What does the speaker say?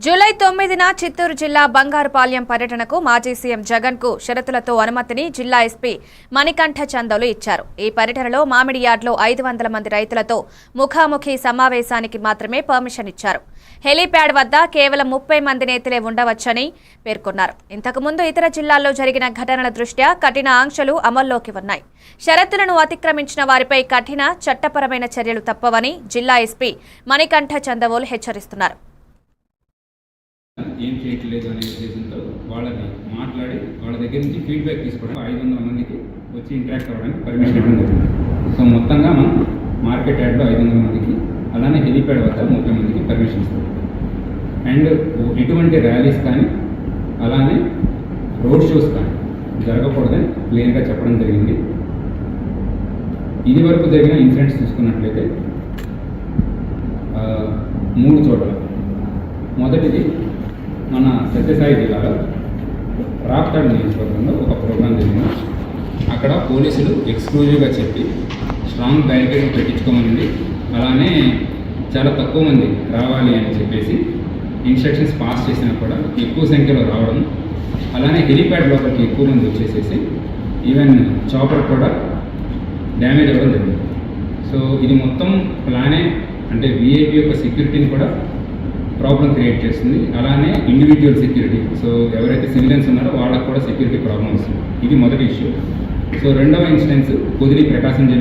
July 9న Chittoor జిల్లా బంగారుపాలెం పర్యటనకు మాజీ సీఎం జగన్ కు షరతులతో అనుమతిని జిల్లా ఎస్పీ మణికంఠ చందోలు ఇచ్చారు. ఈ పర్యటనలో మామిడి యార్డ్లో 500 మంది రైతులతో ముఖాముఖి సమావేశానికి మాత్రమే పర్మిషన్ ఇచ్చారు. హెలీప్యాడ్ వద్ద కేవలం 30 మంది నేతలే ఉండవచ్చని పేర్కొన్నారు. ఇంతకుముందు ఇతర జిల్లాల్లో జరిగిన ఘటనల దృష్ట్యా కఠిన ఆంక్షలు అమల్లోకి ఉన్నాయి. షరతులను అతిక్రమించిన వారిపై కఠిన చట్టపరమైన చర్యలు తప్పవని జిల్లా ఎస్పీ మణికంఠ చందోలు హెచ్చరిస్తున్నారు. ఏం చేయట్లేదు అనే ఉద్దేశంతో వాళ్ళని మాట్లాడి వాళ్ళ దగ్గర నుంచి ఫీడ్బ్యాక్ తీసుకోవడం 500 మందికి వచ్చి ఇంటరాక్ట్ అవ్వడానికి పర్మిషన్ ఇవ్వడం జరిగింది. సో మొత్తంగా మనం మార్కెట్ యార్డ్లో 500 మందికి అలానే హెలీప్యాడ్ వద్ద 30 మందికి పర్మిషన్ ఇస్తాం. అండ్ ఎటువంటి ర్యాలీస్ కానీ అలానే రోడ్ షోస్ కానీ జరగకూడదని క్లియర్గా చెప్పడం జరిగింది. ఇది వరకు జరిగిన ఇన్సిడెంట్స్ చూసుకున్నట్లయితే 3 చోట్ల. మొదటిది మన సత్యసాయి జిల్లాలో రాప్తాడ్ నియోజకవర్గంలో ఒక ప్రోగ్రాం జరిగింది. అక్కడ పోలీసులు ఎక్స్క్లూజివ్గా చెప్పి స్ట్రాంగ్ బ్యారికేడ్ పెట్టించుకోమని, అలానే చాలా తక్కువ మంది రావాలి అని చెప్పేసి ఇన్స్ట్రక్షన్స్ పాస్ చేసినా కూడా ఎక్కువ సంఖ్యలో రావడం, అలానే హెలీప్యాడ్ లోపలికి ఎక్కువ మంది వచ్చేసేసి ఈవెన్ చాపర్ కూడా డ్యామేజ్ అవ్వడం జరిగింది. సో ఇది మొత్తం ప్లానే, అంటే విఐపి యొక్క సెక్యూరిటీని కూడా ప్రాబ్లం క్రియేట్ చేస్తుంది. అలానే ఇండివిజువల్ సెక్యూరిటీ, సో ఎవరైతే సివిలియన్స్ ఉన్నారో వాళ్ళకు కూడా సెక్యూరిటీ ప్రాబ్లం వస్తుంది. ఇది మొదటి ఇష్యూ. సో రెండవ ఇన్సిడెన్స్ కుదిరి ప్రకాశం జిల్లా